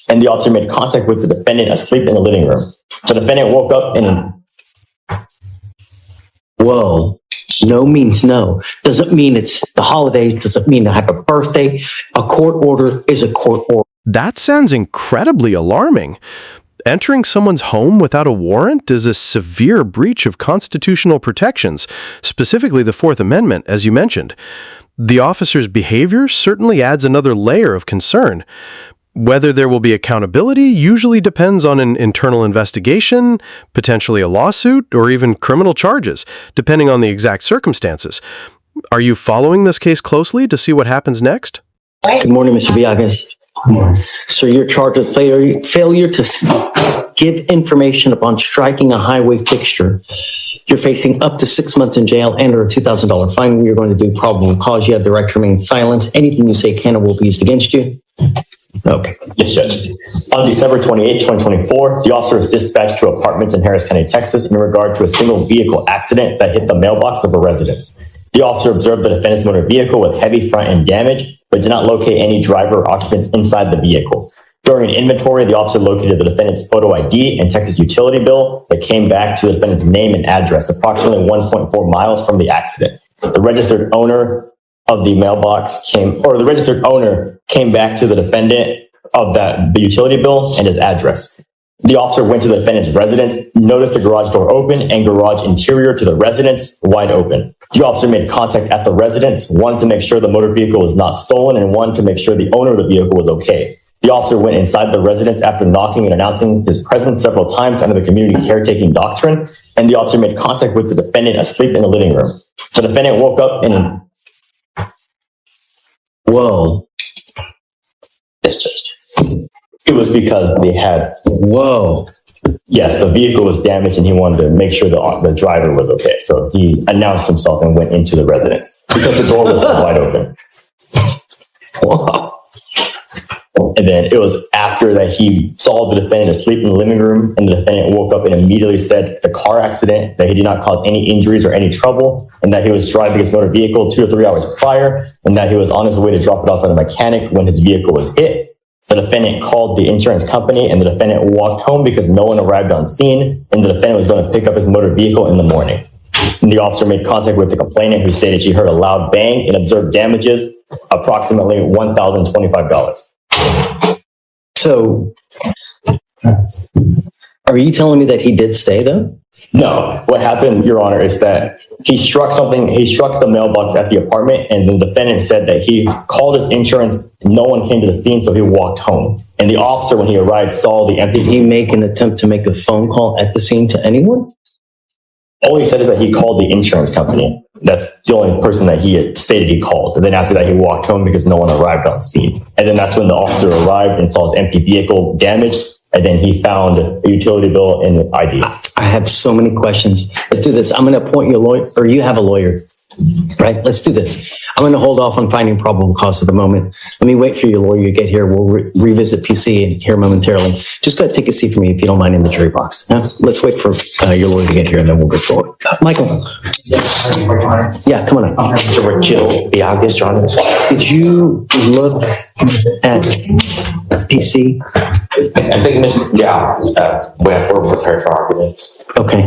and the officer made contact with the defendant asleep in the living room. The defendant woke up and... Whoa. No means no. Doesn't mean it's the holidays. Doesn't mean I have a birthday. A court order is a court order. That sounds incredibly alarming. Entering someone's home without a warrant is a severe breach of constitutional protections, specifically the Fourth Amendment, as you mentioned. The officer's behavior certainly adds another layer of concern. Whether there will be accountability usually depends on an internal investigation, potentially a lawsuit, or even criminal charges, depending on the exact circumstances. Are you following this case closely to see what happens next? Good morning, Mr. Villagas. So you're charged with failure to give information upon striking a highway fixture. You're facing up to 6 months in jail and or a $2,000 fine. You're going to do probable cause. You have the right to remain silent. Anything you say can or will be used against you. Okay. Yes, Judge. On December 28, 2024, the officer was dispatched to apartments in Harris County, Texas, in regard to a single vehicle accident that hit the mailbox of a residence. The officer observed the defendant's motor vehicle with heavy front end damage, but did not locate any driver or occupants inside the vehicle. During an inventory, the officer located the defendant's photo ID and Texas utility bill that came back to the defendant's name and address, approximately 1.4 miles from the accident. The registered owner of the mailbox came back to the defendant of the utility bill and his address. The officer went to the defendant's residence, noticed the garage door open and garage interior to the residence wide open. The officer made contact at the residence, one to make sure the motor vehicle was not stolen and one to make sure the owner of the vehicle was okay. The officer went inside the residence after knocking and announcing his presence several times under the community caretaking doctrine, and the officer made contact with the defendant asleep in the living room. The defendant woke up and... Whoa. Yes, Judge. It was because they had... Whoa. Yes, the vehicle was damaged and he wanted to make sure the driver was okay. So he announced himself and went into the residence because the door was wide open. Wow. And then it was after that he saw the defendant asleep in the living room, and the defendant woke up and immediately said the car accident, that he did not cause any injuries or any trouble, and that he was driving his motor vehicle 2 to 3 hours prior, and that he was on his way to drop it off at a mechanic when his vehicle was hit. The defendant called the insurance company, and the defendant walked home because no one arrived on scene, and the defendant was going to pick up his motor vehicle in the morning. And the officer made contact with the complainant, who stated she heard a loud bang and observed damages, approximately $1,025. So, are you telling me that he did stay though? No. What happened, Your Honor, is that he struck the mailbox at the apartment, and the defendant said that he called his insurance, no one came to the scene, so he walked home. And the officer, when he arrived, saw the empty... Did he make an attempt to make a phone call at the scene to anyone? All he said is that he called the insurance company. That's the only person that he had stated he called. And then after that, he walked home because no one arrived on scene. And then that's when the officer arrived and saw his empty vehicle damaged. And then he found a utility bill and an ID. I have so many questions. Let's do this. I'm going to appoint you a lawyer, or you have a lawyer, right? Let's do this. I'm going to hold off on finding probable cause at the moment. Let me wait for your lawyer to get here. We'll revisit PC here momentarily. Just go ahead, take a seat for me if you don't mind in the jury box. Now, let's wait for your lawyer to get here and then we'll go forward. Michael. Yeah, come on up. Jill Villagas, Your Honor. Did you look at PC? I think we're prepared for argument. Okay.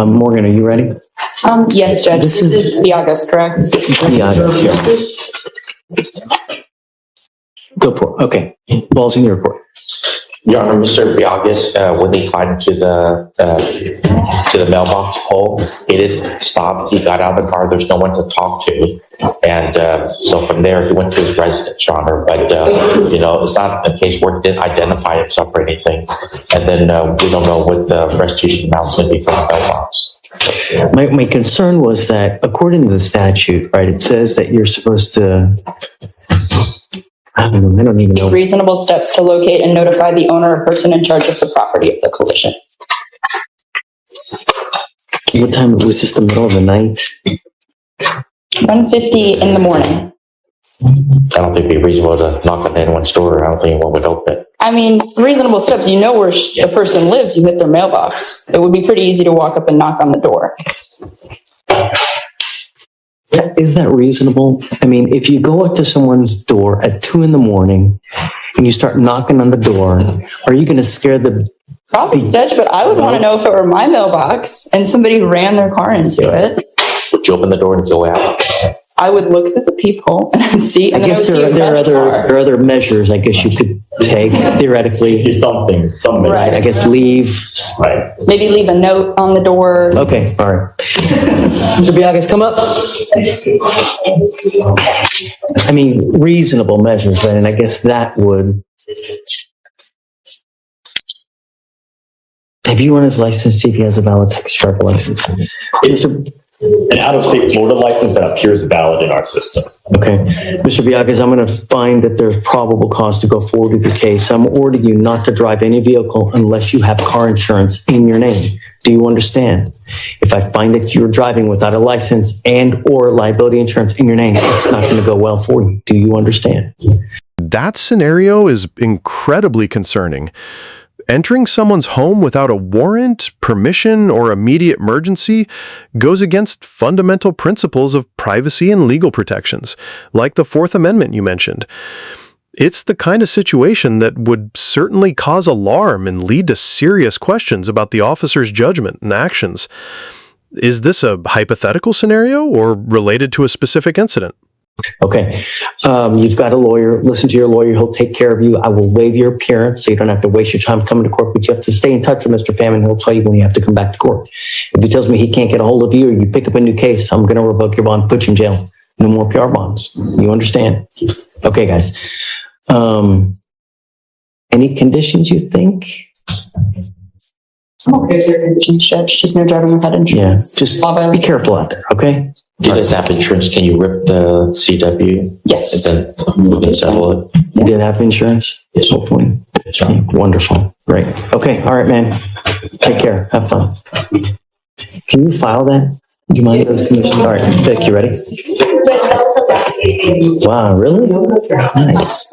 Morgan, are you ready? Yes, Judge. This is Villagas, correct? Villagas, yeah. Go for it. Okay. Ball's in your report. Your Honor, Mr. Villagas, when he climbed to the mailbox pole, he didn't stop. He got out of the car. There's no one to talk to. And so from there, he went to his residence, Your Honor. But, it's not a case where he didn't identify himself or anything. And then we don't know what the restitution amount's going to be for the mailbox. My concern was that according to the statute, right, it says that you're supposed to... I don't even know. Reasonable steps to locate and notify the owner or person in charge of the property of the collision. What time was this? The middle of the night? 1:50 in the morning. I don't think it'd be reasonable to knock on anyone's door. I don't think anyone would open it. I mean, reasonable steps. You know where the person lives. You hit their mailbox. It would be pretty easy to walk up and knock on the door. Is that reasonable? I mean, if you go up to someone's door at 2 a.m. and you start knocking on the door, are you going to scare the... Probably, Judge, but I would want to know if it were my mailbox and somebody ran their car into it. Would you open the door and go out? I would look through the peephole and see. I And then guess I would see a there fresh car. are other measures I guess you could take theoretically. Do something. Right. I guess leave. Right. Maybe leave a note on the door. Okay, all right. Mr. Biagas, come up. I mean, reasonable measures, right? And I guess that would... Have you run his license, see if he has a valid taxi driver license? It's an out-of-state Florida license that appears valid in our system. Okay. Mr. Biagas, I'm going to find that there's probable cause to go forward with your case. I'm ordering you not to drive any vehicle unless you have car insurance in your name. Do you understand? If I find that you're driving without a license and or liability insurance in your name, it's not going to go well for you. Do you understand? That scenario is incredibly concerning. Entering someone's home without a warrant, permission, or immediate emergency goes against fundamental principles of privacy and legal protections, like the Fourth Amendment you mentioned. It's the kind of situation that would certainly cause alarm and lead to serious questions about the officer's judgment and actions. Is this a hypothetical scenario or related to a specific incident? Okay. You've got a lawyer. Listen to your lawyer. He'll take care of you. I will waive your appearance so you don't have to waste your time coming to court, but you have to stay in touch with Mr. Pham and he'll tell you when you have to come back to court. If he tells me he can't get a hold of you or you pick up a new case, I'm going to revoke your bond, put you in jail. No more PR bonds. You understand? Okay, guys. Any conditions you think? Okay, Judge, just no driving without Yeah, insurance. just be careful out there, okay? He does have insurance. Can you rip the CW? Yes. And then we can settle it. You did have insurance? Yes. Hopefully. That's right. Wonderful. Great. Okay. All right, man. Take care. Have fun. Can you file that? Do you mind those conditions? All right. Vic, you ready? Wow, really? Nice.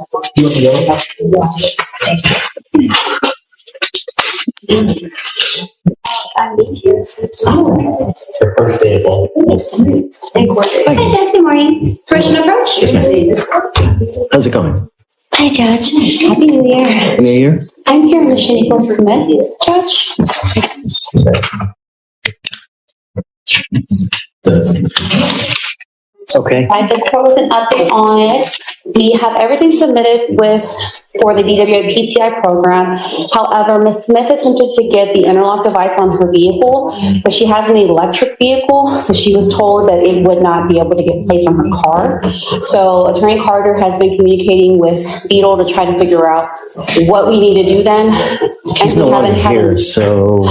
The first day is all. Hi, Judge. Good morning. Permission approach? Yes, ma'am. How's it going? Hi, Judge. Happy New Year. Happy New Year? I'm here with Shaniqua Smith, Judge. Okay. I did come with an update on it. We have everything submitted for the DWI PTI program. However, Ms. Smith attempted to get the interlock device on her vehicle, but she has an electric vehicle, so she was told that it would not be able to get placed on her car. So Attorney Carter has been communicating with Beetle to try to figure out what we need to do then. He's no longer here, so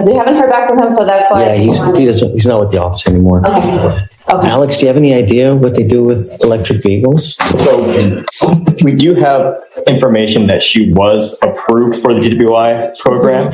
We haven't heard back from him, so that's why. yeah, he's not with the office anymore. Okay. Okay. Alex, do you have any idea what they do with electric vehicles? So we do have information that she was approved for the DWI program.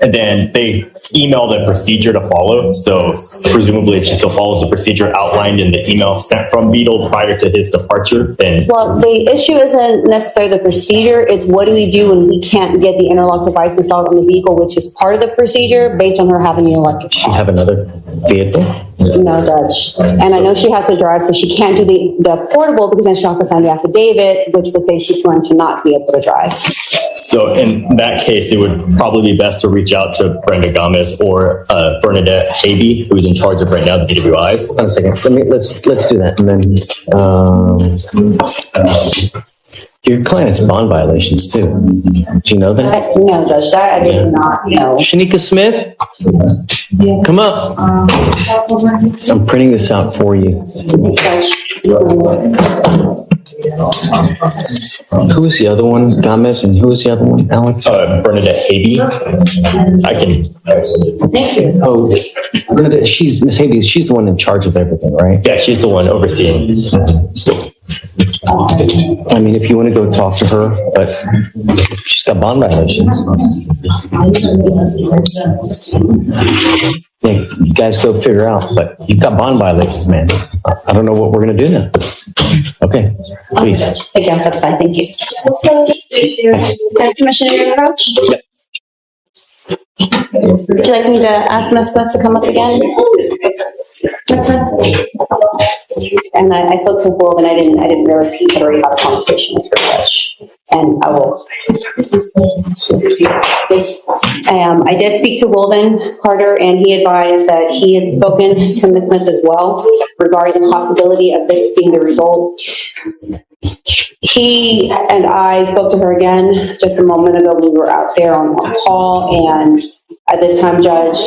And then they emailed a procedure to follow. So presumably if she still follows the procedure outlined in the email sent from Beetle prior to his departure, then Well, the issue isn't necessarily the procedure, it's what do we do when we can't get the interlock device installed on the vehicle, which is part of the procedure based on her having an electric Do you car. have another vehicle? No, Judge. And I know she has to drive, so she can't do the portable because then she has to sign the affidavit, which would say she's going to not be able to drive. so in that case, it would probably be best to reach out to Brenda Gomez or Bernadette Habe, who's in charge of right now the DWIs. Hold on a second. Let's do that. And then, your client has bond violations too. Do you know that? No, Judge, that I did not know. Shanika Smith, come up. I'm printing this out for you. Who was the other one? Gomez, and who was the other one? Alex? Bernadette Habe. I can. Oh, Miss Hades. She's the one in charge of everything, right? Yeah, she's the one overseeing. I mean, if you want to go talk to her, but she's got bond violations. Yeah, you guys go figure out, but you've got bond violations, man. I don't know what we're going to do now. Okay, please. Thank you, that's fine, thank you. Commissioner approach? Would you like me to ask Ms. Smith to come up again? And I spoke to Wolf, and I didn't realize he had already had a conversation with her judge. And I will. I did speak to Wolven Carter, and he advised that he had spoken to Ms. Smith as well regarding the possibility of this being the result. He and I spoke to her again just a moment ago. We were out there on call, and at this time, Judge,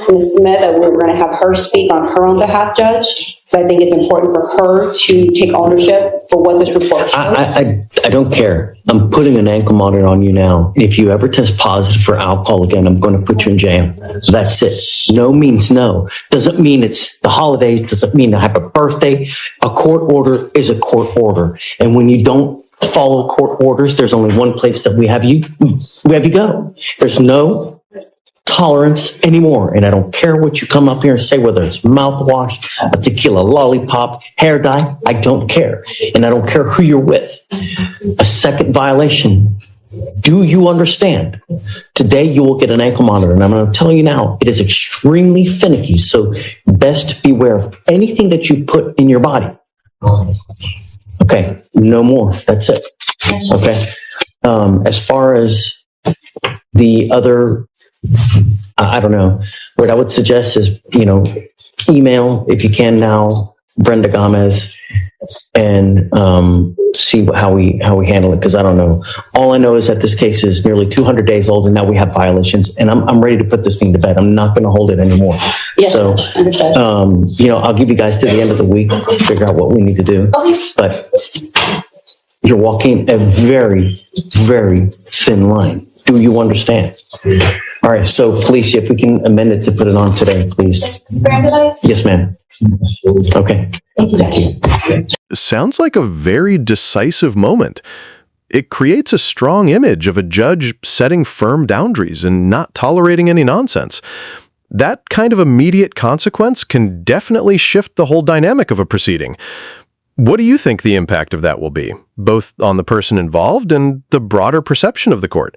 Ms. Smith, that we were going to have her speak on her own behalf, Judge. So I think it's important for her to take ownership for what this report shows. I don't care. I'm putting an ankle monitor on you now. If you ever test positive for alcohol again, I'm going to put you in jail. That's it. No means no. Doesn't mean it's the holidays. Doesn't mean I have a birthday. A court order is a court order. And when you don't follow court orders, there's only one place that we have you go. There's no tolerance anymore. And I don't care what you come up here and say, whether it's mouthwash, a tequila lollipop, hair dye, I don't care. And I don't care who you're with. A second violation. Do you understand? Today you will get an ankle monitor, and I'm going to tell you now, it is extremely finicky. So best beware of anything that you put in your body. Okay, no more. That's it. Okay. As far as the other, I don't know. What I would suggest is, email if you can now, Brenda Gomez, and see how we handle it, because I don't know. All I know is that this case is nearly 200 days old, and now we have violations, and I'm ready to put this thing to bed. I'm not going to hold it anymore. Yes, So, understood. I'll give you guys to the end of the week, figure out what we need to do. Okay. But you're walking a very, very thin line. Do you understand? All right. So, Felicia, if we can amend it to put it on today, please. Yes, ma'am. Okay. Thank you. Sounds like a very decisive moment. It creates a strong image of a judge setting firm boundaries and not tolerating any nonsense. That kind of immediate consequence can definitely shift the whole dynamic of a proceeding. What do you think the impact of that will be, both on the person involved and the broader perception of the court?